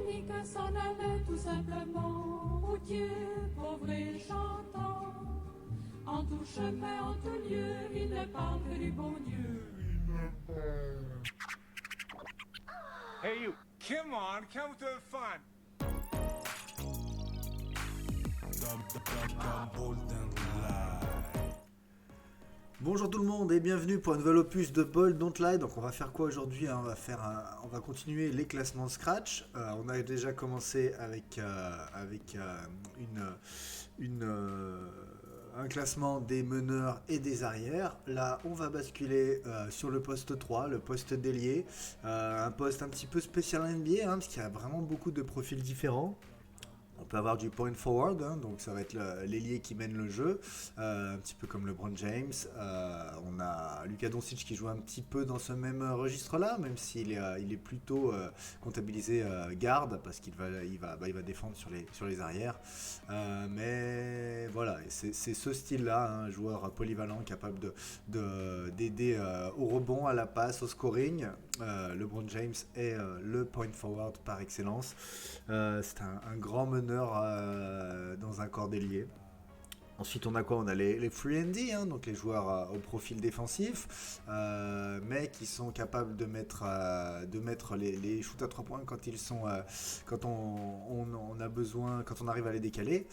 nique, s'en allait tout simplement. Routier, pauvre et chantant. En tout chemin, en tout lieu, il ne parle que du bon Dieu. Hey, you, come on, come to the fun. Bonjour tout le monde et bienvenue pour un nouvel opus de Bold Don't Lie. Donc on va faire quoi aujourd'hui, hein? On va continuer les classements de Scratch. On a déjà commencé avec un classement des meneurs et des arrières. Là on va basculer sur le poste 3, le poste d'ailier. Un poste un petit peu spécial en NBA, hein, parce qu'il y a vraiment beaucoup de profils différents. On peut avoir du point forward, hein, donc ça va être l'ailier qui mène le jeu, un petit peu comme LeBron James. On a Luka Doncic qui joue un petit peu dans ce même registre-là, même s'il il est plutôt comptabilisé garde, parce qu'il va défendre sur les arrières. Mais voilà, c'est ce style-là, hein, un joueur polyvalent capable d'aider au rebond, à la passe, au scoring. LeBron James est le point forward par excellence. C'est un grand meneur dans un corps d'ailier. Ensuite, on a quoi? On a les free and D, hein, donc les joueurs au profil défensif, mais qui sont capables de mettre les shoots à 3 points quand ils sont, quand on a besoin, quand on arrive à les décaler.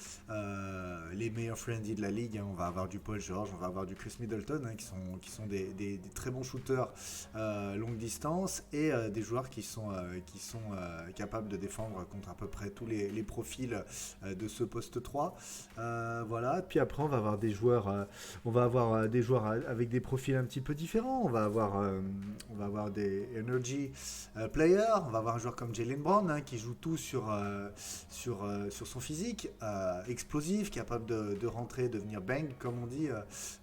Les meilleurs free and D de la ligue, hein, on va avoir du Paul George, on va avoir du Chris Middleton, hein, qui sont des très bons shooters longue distance, et des joueurs qui sont capables de défendre contre à peu près tous les profils de ce poste 3. Voilà. Puis après on va avoir des joueurs avec des profils un petit peu différents. On va avoir des energy players. On va avoir un joueur comme Jaylen Brown, hein, qui joue tout sur son physique, explosif, capable de rentrer, de venir bang comme on dit,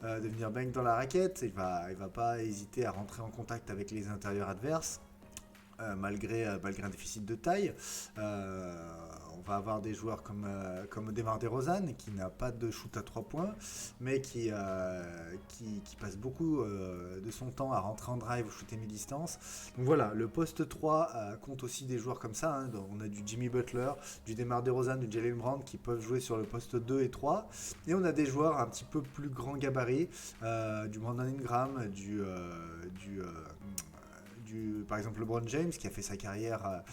de venir bang dans la raquette. Il va pas hésiter à rentrer en contact avec les intérieurs adverses. Malgré un déficit de taille. On va avoir des joueurs comme DeMar DeRozan, qui n'a pas de shoot à 3 points, mais qui passe beaucoup de son temps à rentrer en drive ou shooter mi-distance. Donc voilà, le poste 3 compte aussi des joueurs comme ça, hein. Donc on a du Jimmy Butler, du DeMar DeRozan, du Jaylen Brown qui peuvent jouer sur le poste 2 et 3. Et on a des joueurs un petit peu plus grand gabarit, du Brandon Ingram, par exemple LeBron James, qui a fait sa carrière,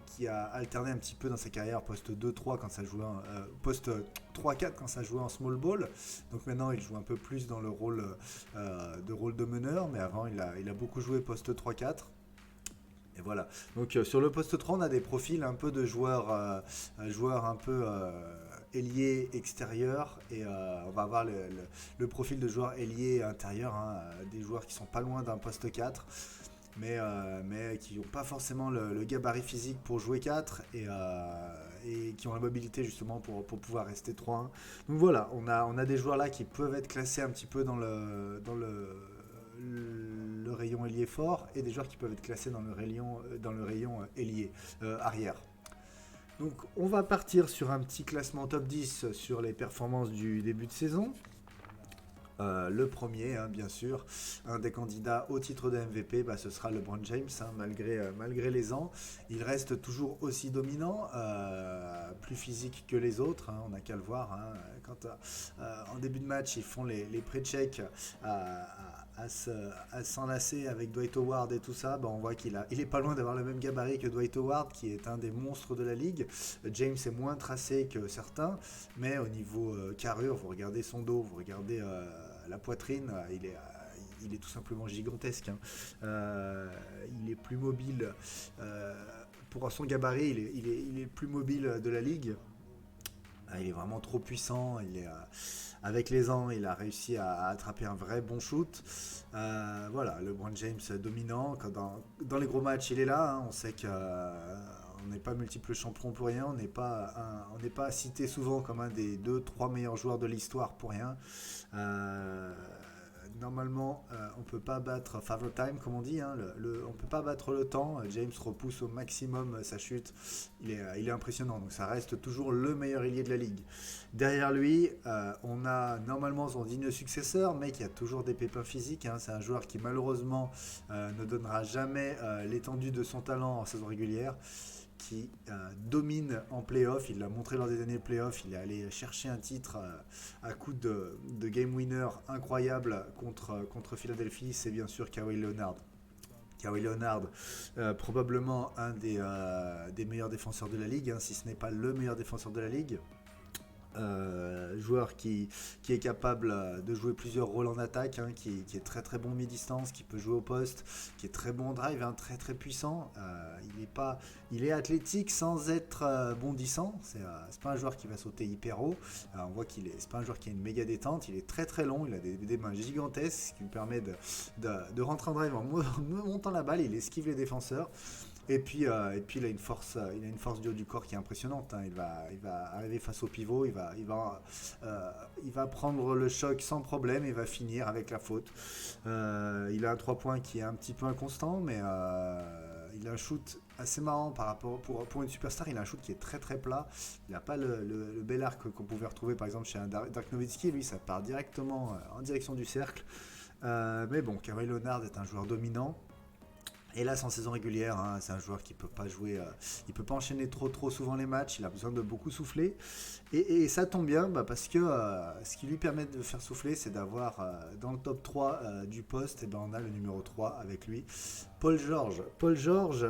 qui a alterné un petit peu dans sa carrière poste 2-3 quand ça jouait poste 3-4 quand ça jouait en small ball. Donc maintenant il joue un peu plus dans le rôle de meneur, mais avant il a beaucoup joué poste 3-4. Et voilà. Donc sur le poste 3, on a des profils un peu de joueurs un peu ailier extérieur, et on va avoir le profil de joueurs ailier intérieur, hein, des joueurs qui sont pas loin d'un poste 4, mais qui n'ont pas forcément le gabarit physique pour jouer 4, et qui ont la mobilité justement pour pouvoir rester 3-1. Donc voilà, on a des joueurs là qui peuvent être classés un petit peu dans le rayon ailier fort, et des joueurs qui peuvent être classés dans le rayon ailier arrière. Donc on va partir sur un petit classement top 10 sur les performances du début de saison. Le premier, hein, bien sûr, un des candidats au titre de MVP, ce sera LeBron James, hein, malgré les ans. Il reste toujours aussi dominant, plus physique que les autres, hein, on n'a qu'à le voir. Hein, quand en début de match, ils font les pré-checks à s'enlacer avec Dwight Howard et tout ça, on voit il est pas loin d'avoir le même gabarit que Dwight Howard, qui est un des monstres de la ligue. James est moins tracé que certains, mais au niveau carrure, vous regardez son dos, vous regardez la poitrine, il est tout simplement gigantesque, hein. Il est plus mobile, pour son gabarit, il est le plus mobile de la ligue. Il est vraiment trop puissant. Avec les ans, il a réussi à attraper un vrai bon shoot. Voilà, LeBron James dominant. Dans les gros matchs, il est là, hein. On sait qu'on n'est pas multiple champion pour rien. On n'est pas cité souvent comme un des 2-3 meilleurs joueurs de l'histoire pour rien. normalement, on peut pas battre Father Time, comme on dit, hein, on peut pas battre le temps. James repousse au maximum sa chute. Il est impressionnant, donc ça reste toujours le meilleur ailier de la ligue. Derrière lui, on a normalement son digne successeur, mais qui a toujours des pépins physiques, hein. C'est un joueur qui malheureusement ne donnera jamais l'étendue de son talent en saison régulière, qui domine en playoff. Il l'a montré lors des derniers playoffs. Il est allé chercher un titre à coup de game winner incroyable contre Philadelphie. C'est bien sûr Kawhi Leonard. Kawhi Leonard, probablement un des meilleurs défenseurs de la ligue, hein, si ce n'est pas le meilleur défenseur de la ligue. Joueur qui est capable de jouer plusieurs rôles en attaque, hein, qui est très très bon mi-distance, qui peut jouer au poste, qui est très bon en drive, hein, très très puissant. Il est athlétique sans être bondissant. C'est pas un joueur qui va sauter hyper haut. On voit c'est pas un joueur qui a une méga détente. Il est très très long. Il a des mains gigantesques, ce qui lui permet de rentrer en drive en montant la balle. Il esquive les défenseurs. Et puis il a une force du haut du corps qui est impressionnante, hein. Il va arriver face au pivot, il va prendre le choc sans problème et va finir avec la faute. Il a un 3 points qui est un petit peu inconstant, mais il a un shoot assez marrant par rapport pour une superstar. Il a un shoot qui est très très plat. Il n'a pas le bel arc qu'on pouvait retrouver par exemple chez un Dirk Nowitzki. Lui, ça part directement en direction du cercle. Mais bon, Kawhi Leonard est un joueur dominant. Hélas en saison régulière, hein, c'est un joueur qui peut pas jouer, il peut pas enchaîner trop souvent les matchs, il a besoin de beaucoup souffler. Et ça tombe bien parce que ce qui lui permet de faire souffler, c'est d'avoir dans le top 3 du poste, et ben on a le numéro 3 avec lui, Paul George. Paul George,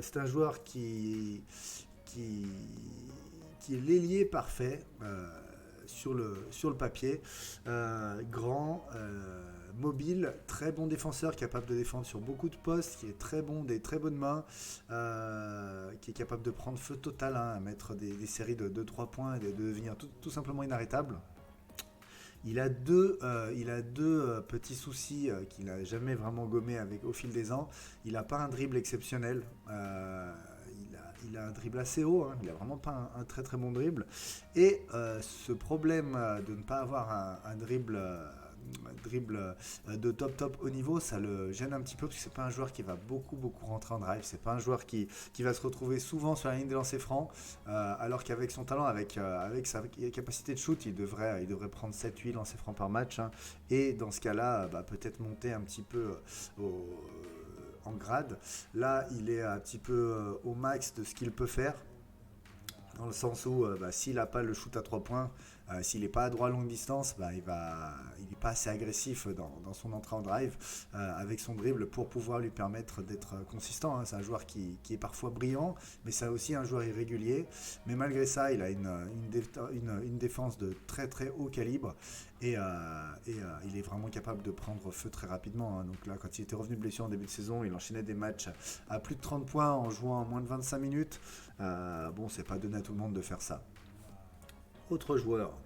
c'est un joueur qui est l'ailier parfait sur le papier, grand, mobile, très bon défenseur, capable de défendre sur beaucoup de postes, qui est très bon, des très bonnes mains, qui est capable de prendre feu total, hein, à mettre des séries de 2-3 points et de devenir tout simplement inarrêtable. Il a deux petits soucis qu'il n'a jamais vraiment gommé au fil des ans. Il n'a pas un dribble exceptionnel. Il a un dribble assez haut, hein. Il n'a vraiment pas un très très bon dribble. Et ce problème de ne pas avoir un dribble de top haut niveau, ça le gêne un petit peu parce que c'est pas un joueur qui va beaucoup rentrer en drive. C'est pas un joueur qui va se retrouver souvent sur la ligne des lancers francs, alors qu'avec son talent, avec sa capacité de shoot, il devrait prendre 7-8 lancers francs par match, hein. Et dans ce cas-là, peut-être monter un petit peu en grade. Là, il est un petit peu au max de ce qu'il peut faire, dans le sens où s'il n'a pas le shoot à 3 points, s'il n'est pas à droit à longue distance, il n'est pas assez agressif dans son entrée en drive avec son dribble pour pouvoir lui permettre d'être consistant, hein. C'est un joueur qui est parfois brillant, mais c'est aussi un joueur irrégulier. Mais malgré ça, il a une défense de très très haut calibre et il est vraiment capable de prendre feu très rapidement, hein. Donc là, quand il était revenu de blessure en début de saison, il enchaînait des matchs à plus de 30 points en jouant en moins de 25 minutes. C'est pas donné à tout le monde de faire ça. Autre joueur,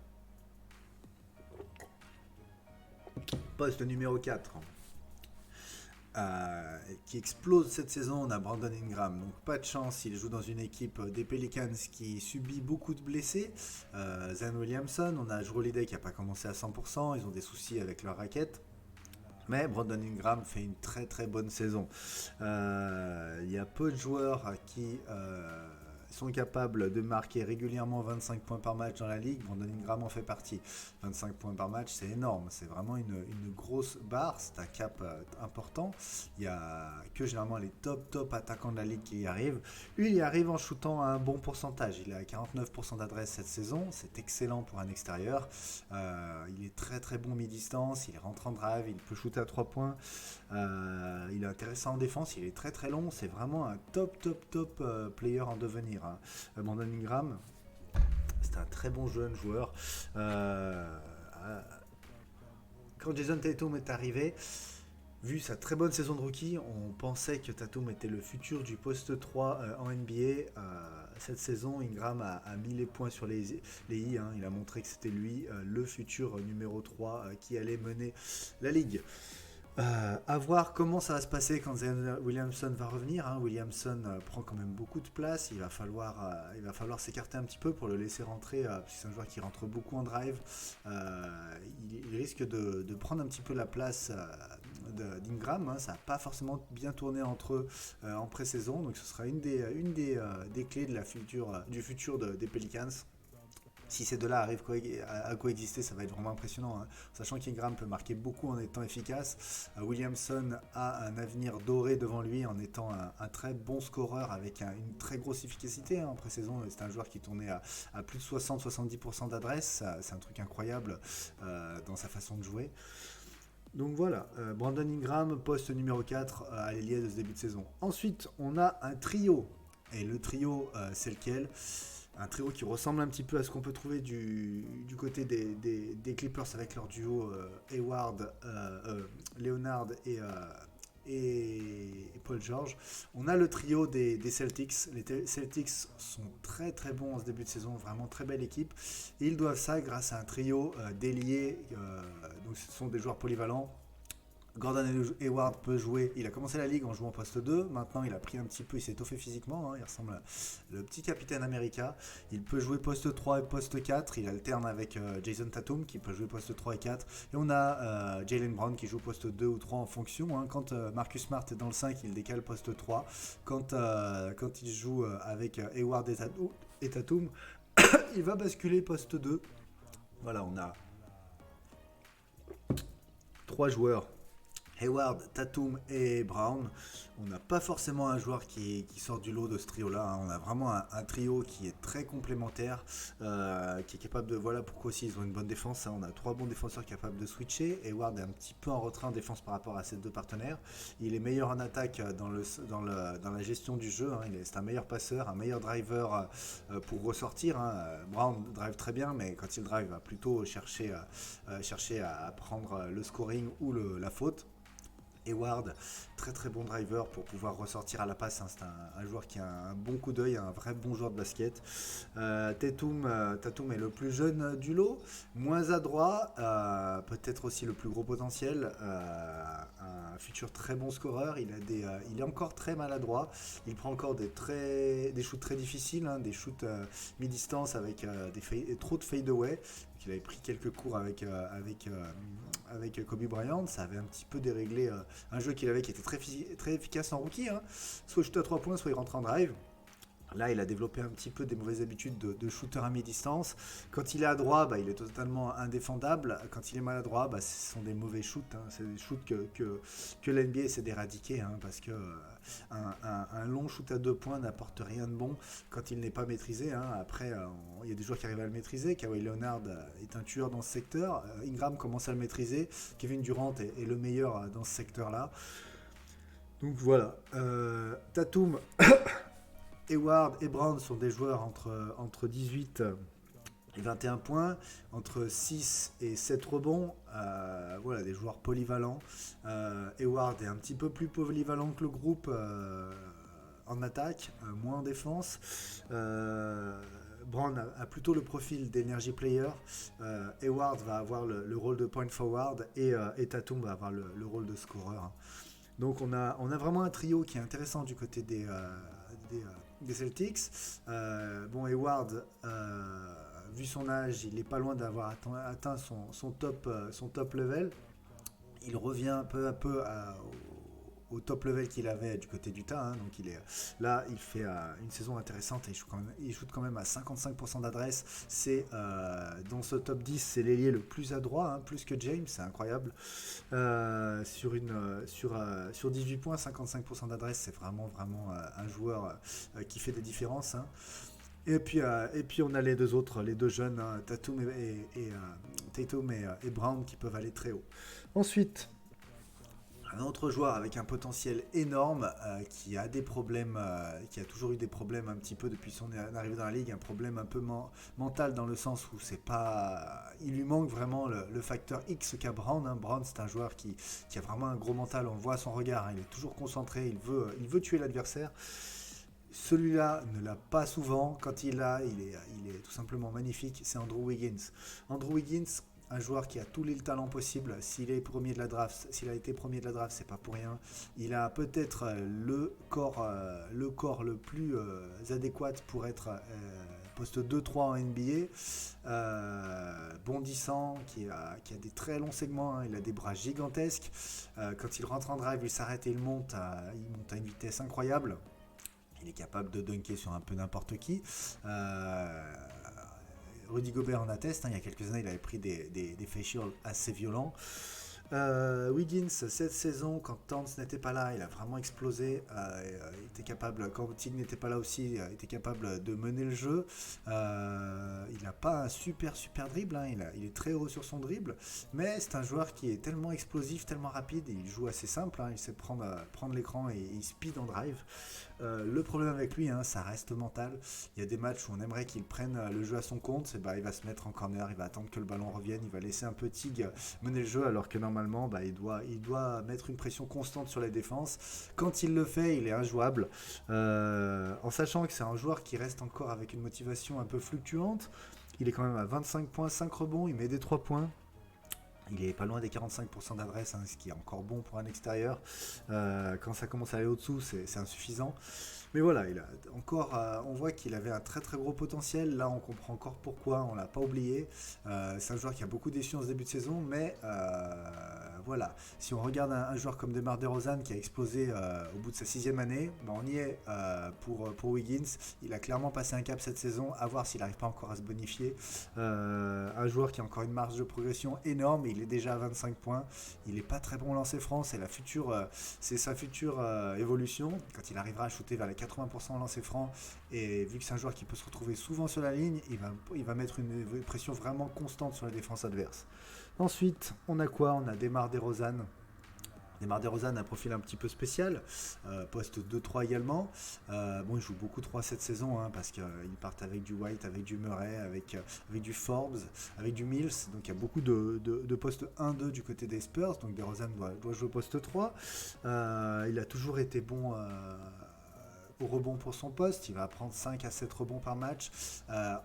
poste numéro 4, qui explose cette saison, on a Brandon Ingram. Donc pas de chance, il joue dans une équipe des Pelicans qui subit beaucoup de blessés. Zion Williamson, on a Jrue Holiday qui n'a pas commencé à 100%, ils ont des soucis avec leur raquette. Mais Brandon Ingram fait une très très bonne saison. Il y a peu de joueurs qui sont capables de marquer régulièrement 25 points par match dans la ligue. Brandon Ingram en fait partie. 25 points par match, c'est énorme. C'est vraiment une grosse barre. C'est un cap important. Il n'y a que généralement les top attaquants de la ligue qui y arrivent. Lui, il y arrive en shootant à un bon pourcentage. Il est à 49% d'adresse cette saison. C'est excellent pour un extérieur. Il est très très bon mi-distance. Il rentre en drive. Il peut shooter à 3 points. Il est intéressant en défense. Il est très très long. C'est vraiment un top player en devenir, hein. Brandon Ingram, c'est un très bon jeune joueur. Quand Jason Tatum est arrivé, vu sa très bonne saison de rookie, on pensait que Tatum était le futur du poste 3 en NBA. Cette saison, Ingram a mis les points sur les i, hein. Il a montré que c'était lui le futur numéro 3 qui allait mener la ligue. À voir comment ça va se passer quand Zion Williamson va revenir. Hein. Williamson prend quand même beaucoup de place. Il va falloir s'écarter un petit peu pour le laisser rentrer, parce que c'est un joueur qui rentre beaucoup en drive. Il risque de prendre un petit peu la place d'Ingram. Hein. Ça n'a pas forcément bien tourné entre eux en pré-saison. Donc ce sera une des clés du futur des Pelicans. Si ces deux-là arrivent à coexister, ça va être vraiment impressionnant. Hein. Sachant qu'Ingram peut marquer beaucoup en étant efficace. Williamson a un avenir doré devant lui en étant un très bon scoreur avec une très grosse efficacité. Hein. En pré-saison, c'est un joueur qui tournait à plus de 60-70% d'adresse. C'est un truc incroyable dans sa façon de jouer. Donc voilà, Brandon Ingram, poste numéro 4 à l'ailier de ce début de saison. Ensuite, on a un trio. Et le trio, c'est lequel ? Un trio qui ressemble un petit peu à ce qu'on peut trouver du côté des Clippers avec leur duo Hayward, Leonard et Paul George. On a le trio des Celtics. Les Celtics sont très très bons en ce début de saison, vraiment très belle équipe. Et ils doivent ça grâce à un trio d'ailiers. Donc ce sont des joueurs polyvalents. Gordon Hayward peut jouer, il a commencé la ligue en jouant poste 2, maintenant il a pris un petit peu, il s'est étoffé physiquement, hein, il ressemble à le petit capitaine America. Il peut jouer poste 3 et poste 4, il alterne avec Jason Tatum qui peut jouer poste 3 et 4. Et on a Jaylen Brown qui joue poste 2 ou 3 en fonction. Hein. Quand Marcus Smart est dans le 5, il décale poste 3. Quand il joue avec Hayward et Tatum, il va basculer poste 2. Voilà, on a 3 joueurs. Hayward, Tatum et Brown. On n'a pas forcément un joueur qui sort du lot de ce trio-là. Hein. On a vraiment un trio qui est très complémentaire, qui est capable de... Voilà pourquoi aussi ils ont une bonne défense. Hein. On a 3 bons défenseurs capables de switcher. Hayward est un petit peu en retrait en défense par rapport à ses 2 partenaires. Il est meilleur en attaque dans la gestion du jeu. Hein. C'est un meilleur passeur, un meilleur driver pour ressortir. Hein. Brown drive très bien, mais quand il drive, il va plutôt chercher à prendre le scoring ou la faute. Hayward, très très bon driver pour pouvoir ressortir à la passe. Hein. C'est un joueur qui a un bon coup d'œil, un vrai bon joueur de basket. Tatum est le plus jeune du lot, moins adroit, peut-être aussi le plus gros potentiel. Un futur très bon scoreur. Il est encore très maladroit. Il prend encore des shoots très difficiles, hein, des shoots mi-distance avec trop de fade-away. Il avait pris quelques cours avec Kobe Bryant, ça avait un petit peu déréglé un jeu qu'il avait qui était très efficace en rookie. Hein. Soit il shoot à 3 points, soit il rentre en drive. Là, il a développé un petit peu des mauvaises habitudes de shooter à mi-distance. Quand il est adroit, il est totalement indéfendable. Quand il est maladroit, ce sont des mauvais shoots. Hein. C'est des shoots que l'NBA essaie d'éradiquer. Hein, parce que un long shoot à 2 points n'apporte rien de bon quand il n'est pas maîtrisé. Hein. Après, il y a des joueurs qui arrivent à le maîtriser. Kawhi Leonard est un tueur dans ce secteur. Ingram commence à le maîtriser. Kevin Durant est le meilleur dans ce secteur-là. Donc voilà. Tatum... Hayward et Brown sont des joueurs entre 18 et 21 points, entre 6 et 7 rebonds. Voilà, des joueurs polyvalents. Hayward est un petit peu plus polyvalent que le groupe en attaque, moins en défense. Brown a plutôt le profil d'energy player. Hayward va avoir le rôle de point forward et Tatum va avoir le rôle de scoreur. Donc on a vraiment un trio qui est intéressant du côté des Celtics. Hayward, vu son âge, il n'est pas loin d'avoir atteint son top level. Il revient peu à peu au top level qu'il avait du côté d'Utah. Hein. Donc il fait une saison intéressante et il shoot quand même à 55% d'adresse. C'est dans ce top 10, c'est l'ailier le plus adroit, hein, plus que James, c'est incroyable. Sur 18 points, 55% d'adresse, c'est vraiment un joueur qui fait des différences. Hein. Et puis on a les deux jeunes, hein, Tatum et Brown, qui peuvent aller très haut. Ensuite, un autre joueur avec un potentiel énorme qui a des problèmes, qui a toujours eu des problèmes un petit peu depuis son arrivée dans la ligue, un problème un peu mental dans le sens où il lui manque vraiment le facteur X qu'a Brown. Hein. Brown, c'est un joueur qui a vraiment un gros mental, on le voit à son regard, hein. Il est toujours concentré, il veut tuer l'adversaire. Celui-là ne l'a pas souvent. Quand il est tout simplement magnifique. C'est Andrew Wiggins. Andrew Wiggins, un joueur qui a tous les talents possibles. S'il est premier de la draft, s'il a été premier de la draft, c'est pas pour rien. Il a peut-être le corps le plus adéquat pour être poste 2-3 en NBA, bondissant, qui a des très longs segments, hein, il a des bras gigantesques. Quand il rentre en drive, il s'arrête et il monte à une vitesse incroyable. Il est capable de dunker sur un peu n'importe qui. Rudy Gobert en atteste, hein, il y a quelques années il avait pris des facials assez violents. Wiggins, cette saison, quand Towns n'était pas là, il a vraiment explosé. Il était capable, quand Tig n'était pas là aussi, il était capable de mener le jeu. Il n'a pas un super dribble, hein, il est très haut sur son dribble, mais c'est un joueur qui est tellement explosif, tellement rapide, il joue assez simple, hein, il sait prendre l'écran et il speed en drive. Le problème avec lui, hein, ça reste mental. Il y a des matchs où on aimerait qu'il prenne le jeu à son compte, il va se mettre en corner, il va attendre que le ballon revienne, il va laisser un peu Tig mener le jeu, alors que normalement il doit mettre une pression constante sur les défenses. Quand il le fait, il est injouable, en sachant que c'est un joueur qui reste encore avec une motivation un peu fluctuante. Il est quand même à 25 points, 5 rebonds, il met des 3 points. Il est pas loin des 45% d'adresse, hein, ce qui est encore bon pour un extérieur. Quand ça commence à aller au-dessous, c'est insuffisant. Mais voilà, il a encore, on voit qu'il avait un très gros potentiel. Là, on comprend encore pourquoi, on l'a pas oublié. C'est un joueur qui a beaucoup déçu en ce début de saison, mais voilà. Si on regarde un joueur comme DeMar DeRozan qui a explosé au bout de sa 6e année, on y est pour Wiggins. Il a clairement passé un cap cette saison, à voir s'il n'arrive pas encore à se bonifier. Un joueur qui a encore une marge de progression énorme, il est déjà à 25 points. Il n'est pas très bon au lancer franc, c'est sa future évolution. Quand il arrivera à shooter vers les 80% en lancer franc, et vu que c'est un joueur qui peut se retrouver souvent sur la ligne, il va mettre une pression vraiment constante sur la défense adverse. Ensuite, on a quoi ? On a DeMar DeRozan. DeMar DeRozan a un profil un petit peu spécial, poste 2-3 également. Il joue beaucoup 3 cette saison, hein, parce qu'ils partent avec du White, avec du Murray, avec du Forbes, avec du Mills. Donc il y a beaucoup de postes 1-2 du côté des Spurs. Donc DeRozan doit jouer au poste 3. Il a toujours été bon au rebond pour son poste, il va prendre 5 à 7 rebonds par match.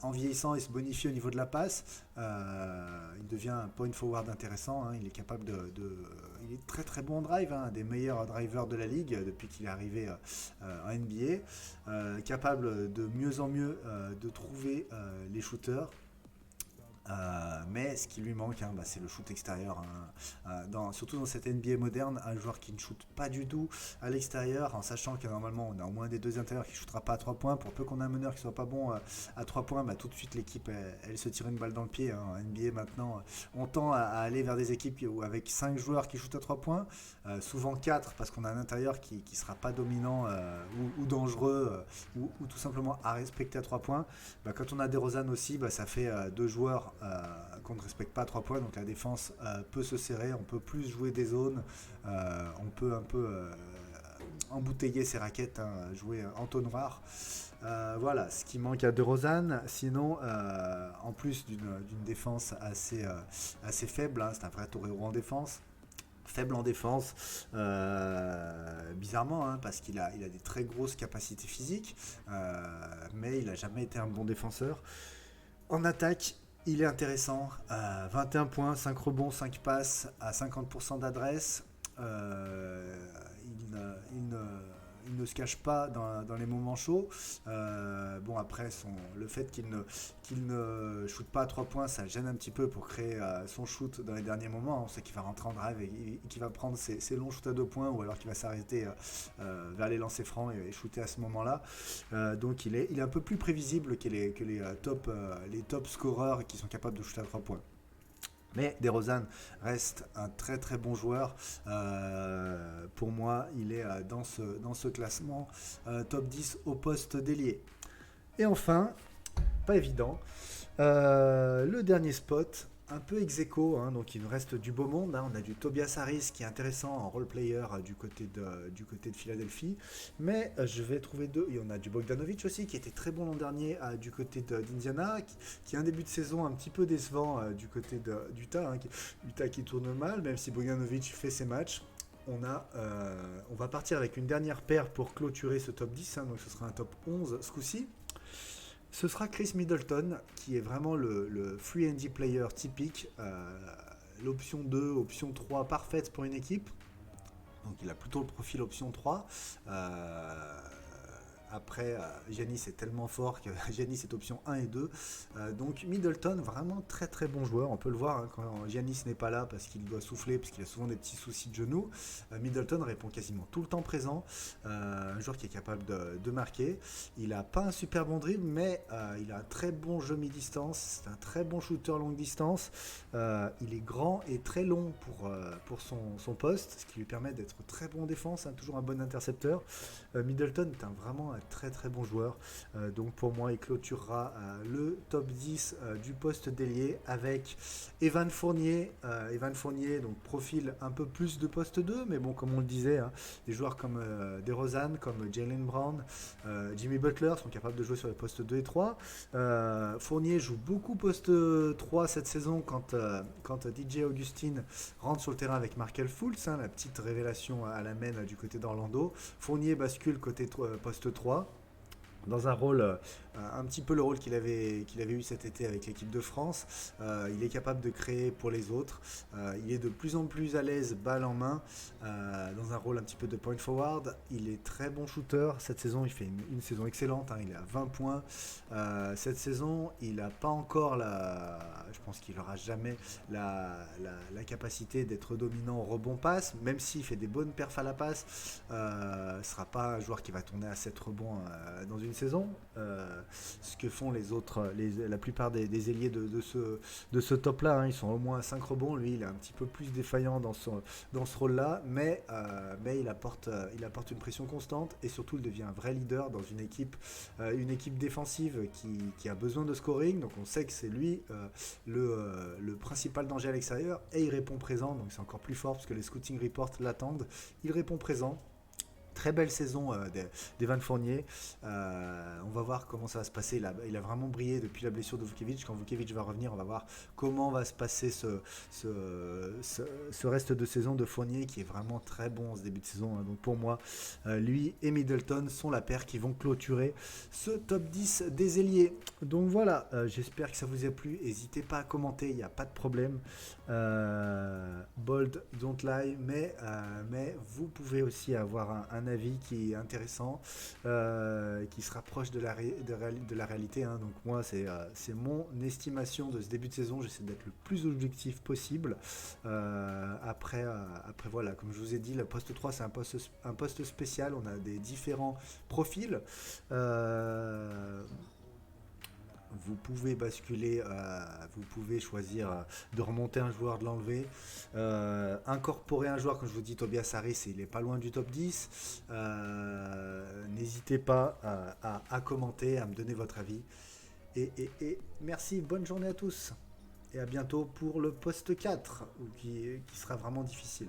En vieillissant, il se bonifie au niveau de la passe. Il devient un point forward intéressant, hein. Il est capable il est très bon en drive, hein, un des meilleurs drivers de la ligue depuis qu'il est arrivé en NBA. Capable de mieux en mieux de trouver les shooters. Mais ce qui lui manque, hein, c'est le shoot extérieur, hein. Surtout dans cette NBA moderne, un joueur qui ne shoot pas du tout à l'extérieur, en sachant que normalement on a au moins des deux intérieurs qui ne shootera pas à 3 points. Pour peu qu'on ait un meneur qui ne soit pas bon à 3 points, tout de suite l'équipe elle se tire une balle dans le pied, hein. En NBA maintenant, on tend à aller vers des équipes avec 5 joueurs qui shootent à 3 points, souvent 4 parce qu'on a un intérieur qui ne sera pas dominant ou dangereux ou tout simplement à respecter à 3 points. Quand on a DeRozan aussi, ça fait 2 joueurs qu'on ne respecte pas à 3 points, donc la défense peut se serrer, on peut plus jouer des zones, on peut un peu embouteiller ses raquettes, hein, jouer entonnoir. Voilà ce qui manque à DeRozan. Sinon, en plus d'une défense assez faible, hein, c'est un vrai torero en défense. Faible en défense, bizarrement, hein, parce qu'il a des très grosses capacités physiques, mais il n'a jamais été un bon défenseur. En attaque, il est intéressant, 21 points, 5 rebonds, 5 passes, à 50% d'adresse. Il ne se cache pas dans les moments chauds. Après, le fait qu'il ne shoot pas à 3 points, ça gêne un petit peu pour créer son shoot dans les derniers moments. On sait qu'il va rentrer en drive et qu'il va prendre ses longs shoots à 2 points, ou alors qu'il va s'arrêter vers les lancers francs et shooter à ce moment-là. Donc il est un peu plus prévisible que les top scoreurs qui sont capables de shooter à 3 points. Mais DeRozan reste un très bon joueur. Pour moi, il est dans ce classement top 10 au poste d'ailier. Et enfin, pas évident, le dernier spot, un peu ex-aequo, hein, donc il nous reste du beau monde, hein. On a du Tobias Harris qui est intéressant en role-player du côté de Philadelphie, mais je vais trouver deux. Et on a du Bogdanovic aussi qui était très bon l'an dernier du côté d'Indiana, qui a un début de saison un petit peu décevant du côté d'Utah, hein, Utah qui tourne mal, même si Bogdanovic fait ses matchs. On va partir avec une dernière paire pour clôturer ce top 10, hein, donc ce sera un top 11 ce coup-ci. Ce sera Chris Middleton, qui est vraiment le free and D player typique. L'option 2, option 3 parfaite pour une équipe. Donc il a plutôt le profil option 3. Après, Giannis est tellement fort que Giannis est option 1 et 2. Donc Middleton, vraiment très très bon joueur. On peut le voir hein, quand Giannis n'est pas là parce qu'il doit souffler, parce qu'il a souvent des petits soucis de genoux. Middleton répond quasiment tout le temps présent. Un joueur qui est capable de marquer. Il n'a pas un super bon dribble, mais il a un très bon jeu mi-distance. C'est un très bon shooter longue distance. Il est grand et très long pour son poste, ce qui lui permet d'être très bon en défense, hein, toujours un bon intercepteur. Middleton est vraiment un très très bon joueur. Donc pour moi, il clôturera le top 10 du poste d'ailier avec Evan Fournier. Evan Fournier, donc profil un peu plus de poste 2, mais bon, comme on le disait, hein, des joueurs comme DeRozan, comme Jaylen Brown, Jimmy Butler sont capables de jouer sur les postes 2 et 3. Fournier joue beaucoup poste 3 cette saison quand DJ Augustin rentre sur le terrain avec Markel Fultz, hein, la petite révélation à la main du côté d'Orlando. Fournier bascule côté poste 3 dans un rôle, un petit peu le rôle qu'il avait eu cet été avec l'équipe de France. Il est capable de créer pour les autres. Il est de plus en plus à l'aise, balle en main, dans un rôle un petit peu de point forward. Il est très bon shooter. Cette saison, il fait une saison excellente. Hein. Il est à 20 points. Cette saison, il n'a pas encore je pense qu'il n'aura jamais la capacité d'être dominant au rebond passe, même s'il fait des bonnes perfs à la passe. Ce ne sera pas un joueur qui va tourner à 7 rebonds dans une saison, ce que font les autres, la plupart des ailiers de ce top-là, hein, ils sont au moins à 5 rebonds. Lui, il est un petit peu plus défaillant dans ce rôle-là, mais il apporte une pression constante et surtout il devient un vrai leader dans une équipe défensive qui a besoin de scoring. Donc on sait que c'est lui le principal danger à l'extérieur et il répond présent, donc c'est encore plus fort parce que les scouting reports l'attendent. Il répond présent. Très belle saison d'Evan Fournier. On va voir comment ça va se passer. Il a vraiment brillé depuis la blessure de Vucevic. Quand Vucevic va revenir, on va voir comment va se passer ce reste de saison de Fournier qui est vraiment très bon en ce début de saison. Donc pour moi, lui et Middleton sont la paire qui vont clôturer ce top 10 des ailiers. Donc voilà, j'espère que ça vous a plu. N'hésitez pas à commenter, il n'y a pas de problème. Bold, don't lie, mais vous pouvez aussi avoir un avis qui est intéressant, qui se rapproche de la réalité. Hein. Donc moi, c'est mon estimation de ce début de saison. J'essaie d'être le plus objectif possible. Après, voilà, comme je vous ai dit, le poste 3, c'est un poste spécial. On a des différents profils. Vous pouvez basculer, vous pouvez choisir de remonter un joueur, de l'enlever, incorporer un joueur, comme je vous dis, Tobias Harris, il n'est pas loin du top 10. N'hésitez pas à commenter, à me donner votre avis. Et merci, bonne journée à tous. Et à bientôt pour le poste 4, qui sera vraiment difficile.